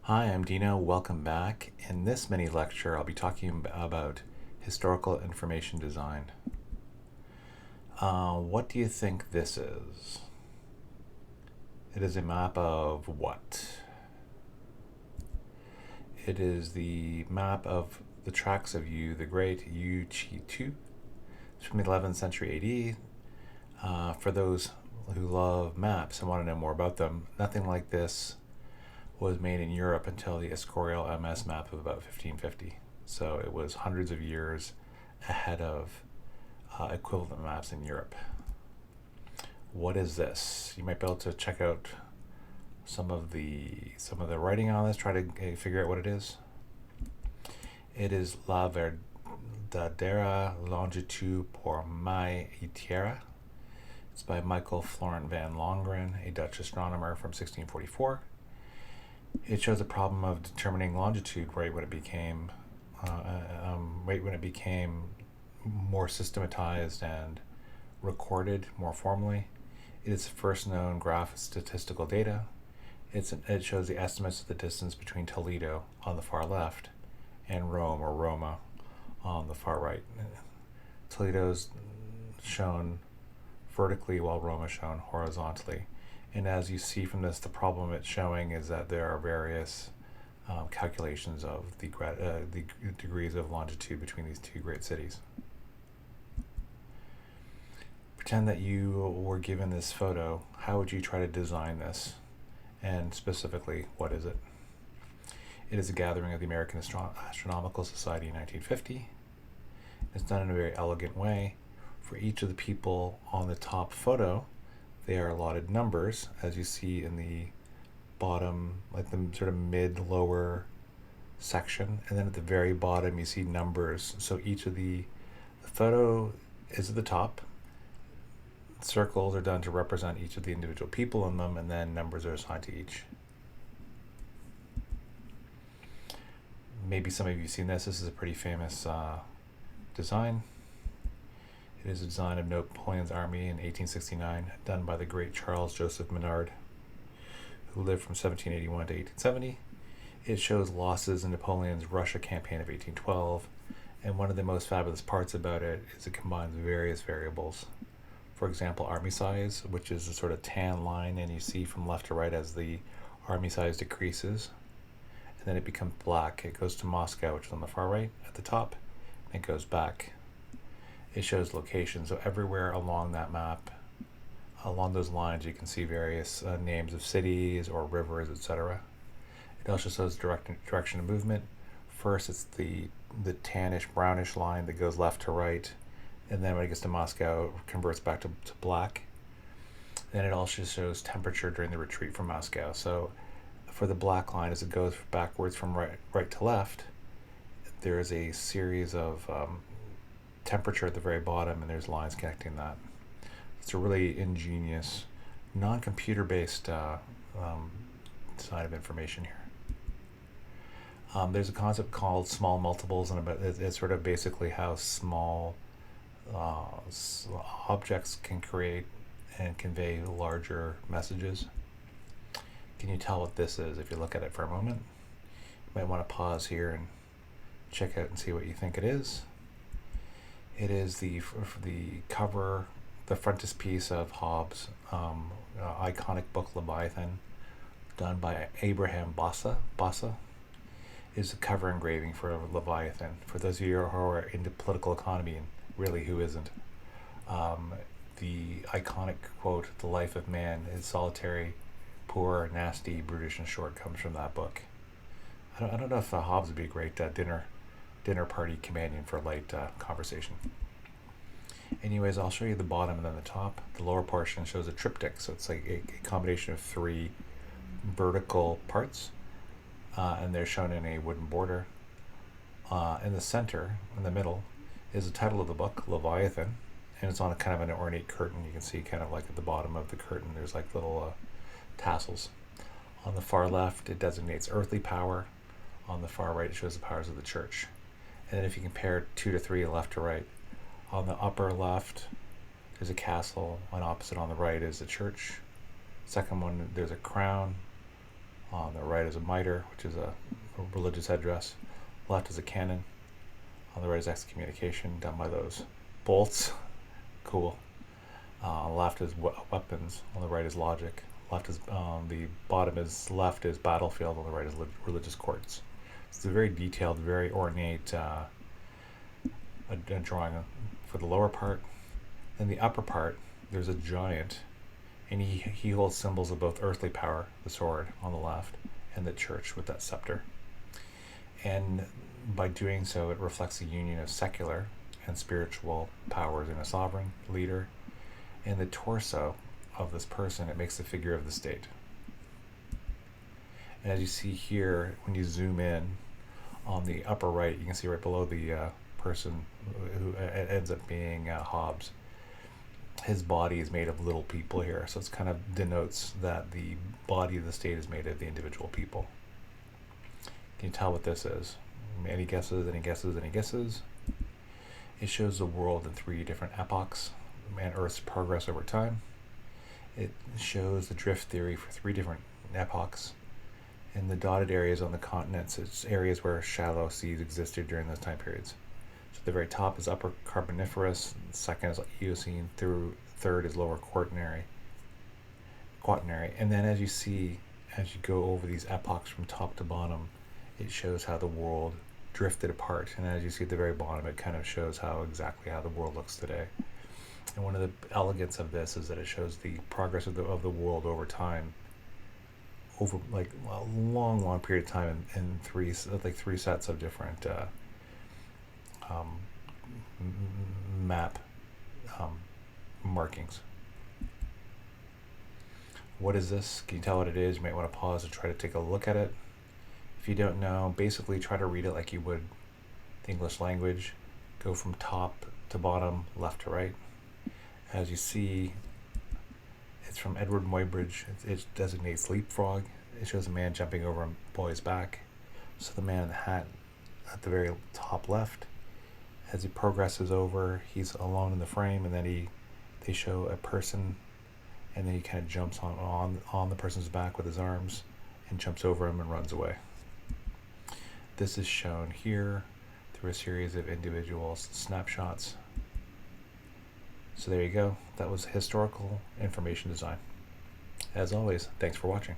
Hi, I'm Dino. Welcome back. In this mini lecture, I'll be talking about historical information design. What do you think this is? It is a map of what? It is the map of the tracks of Yu the Great, Yu Chi-tu. It's from the 11th century AD. For those who love maps and want to know more about them, nothing like this was made in Europe until the Escorial MS map of about 1550. So it was hundreds of years ahead of equivalent maps in Europe. What is this? You might be able to check out some of the writing on this. Try to figure out what it is. It is La Verdadera Longitud por Mai y Tierra. It's by Michael Florent van Longeren, a Dutch astronomer from 1644. It shows the problem of determining longitude right when it became more systematized and recorded more formally. It is the first known graph of statistical data. It shows the estimates of the distance between Toledo on the far left and Rome or Roma on the far right. Toledo's shown vertically while Rome is shown horizontally. And as you see from this, the problem it's showing is that there are various calculations of the degrees of longitude between these two great cities. Pretend that you were given this photo. How would you try to design this? And specifically, what is it? It is a gathering of the American Astronomical Society in 1950. It's done in a very elegant way. For each of the people on the top photo, they are allotted numbers, as you see in the bottom, like the sort of mid-lower section. And then at the very bottom, you see numbers. So each of the photo is at the top. Circles are done to represent each of the individual people in them, and then numbers are assigned to each. Maybe some of you have seen this. This is a pretty famous design. It is a design of Napoleon's army in 1869, done by the great Charles Joseph Menard, who lived from 1781 to 1870. It shows losses in Napoleon's Russia campaign of 1812, and one of the most fabulous parts about it is it combines various variables. For example, army size, which is a sort of tan line, and you see from left to right as the army size decreases, and then it becomes black. It goes to Moscow, which is on the far right at the top, and it goes back. It shows location, so everywhere along that map, along those lines, you can see various names of cities or rivers, etc. It also shows direction of movement. First, it's the tannish, brownish line that goes left to right, and then when it gets to Moscow, it converts back to black. Then it also shows temperature during the retreat from Moscow. So for the black line, as it goes backwards from right to left, there is a series of temperature at the very bottom, and there's lines connecting that. It's a really ingenious, non-computer based design of information here. There's a concept called small multiples, and it's sort of basically how small objects can create and convey larger messages. Can you tell what this is if you look at it for a moment? You might want to pause here and check out and see what you think it is. It is the cover, the frontispiece of Hobbes' iconic book Leviathan, done by Abraham Bossa. Bossa is a cover engraving for Leviathan. For those of you who are into political economy, and really who isn't, the iconic quote, "The life of man is solitary, poor, nasty, brutish, and short," comes from that book. I don't know if Hobbes would be a great dinner party companion for a light conversation. Anyways, I'll show you the bottom and then the top. The lower portion shows a triptych, so it's like a combination of three vertical parts, and they're shown in a wooden border. In the center, in the middle, is the title of the book, Leviathan, and it's on a kind of an ornate curtain. You can see kind of like at the bottom of the curtain, there's like little tassels. On the far left, it designates earthly power. On the far right, it shows the powers of the church. And then if you compare 2 to 3, left to right, on the upper left, there's a castle, and opposite on the right is the church. Second one, there's a crown. On the right is a mitre, which is a religious headdress. Left is a cannon. On the right is excommunication, done by those bolts. Cool. Left is weapons. On the right is logic. Left is the bottom is left is battlefield. On the right is religious courts. It's a very detailed, very ornate a drawing for the lower part. In the upper part, there's a giant, and he holds symbols of both earthly power, the sword on the left, and the church with that scepter. And by doing so, it reflects the union of secular and spiritual powers in a sovereign leader. In the torso of this person, it makes the figure of the state. And as you see here, when you zoom in on the upper right, you can see right below the person who ends up being Hobbes. His body is made of little people here, so it kind of denotes that the body of the state is made of the individual people. Can you tell what this is? Any guesses? Any guesses? Any guesses? It shows the world in 3 different epochs and Earth's progress over time. It shows the drift theory for 3 different epochs. And the dotted areas on the continents, it's areas where shallow seas existed during those time periods. So the very top is Upper Carboniferous, second is Eocene, third is Lower Quaternary. And then as you see, as you go over these epochs from top to bottom, it shows how the world drifted apart. And as you see at the very bottom, it kind of shows exactly how the world looks today. And one of the elegance of this is that it shows the progress of the world over time, over like a long period of time, in three sets of different map markings. What is this? Can you tell what it is? You might want to pause and try to take a look at it. If you don't know, basically try to read it like you would the English language. Go from top to bottom, left to right. As you see, it's from Edward Muybridge. It designates leapfrog. It shows a man jumping over a boy's back. So the man in the hat at the very top left, as he progresses over, he's alone in the frame, and then they show a person, and then he kind of jumps on the person's back with his arms and jumps over him and runs away. This is shown here through a series of individual snapshots. So there you go. That was historical information design. As always, thanks for watching.